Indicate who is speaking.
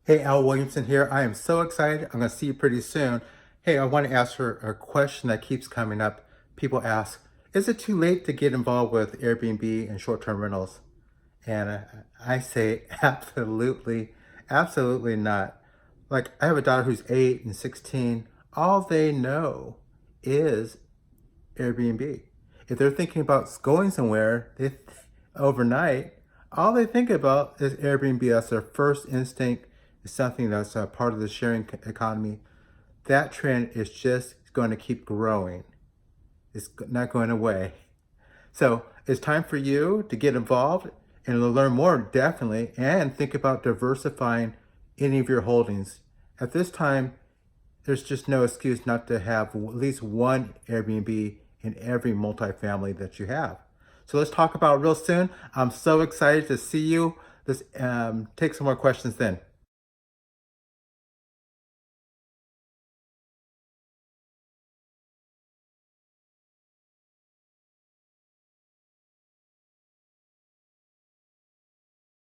Speaker 1: Hey, Al Williamson here. I am so excited. I'm going to see you pretty soon. Hey, I want to ask her a question that keeps coming up. People ask, is it too late to get involved with Airbnb and short-term rentals? And I say absolutely, absolutely not. Like, I have a daughter who's 8 and 16. All they know is Airbnb. If they're thinking about going somewhere overnight, all they think about is Airbnb. That's their first instinct. It's something that's a part of the sharing economy. That trend is just going to keep growing. It's not going away. So it's time for you to get involved and to learn more, definitely, and think about diversifying any of your holdings. At this time, there's just no excuse not to have at least one Airbnb in every multifamily that you have. So let's talk about it real soon. I'm so excited to see you. Let's take some more questions then.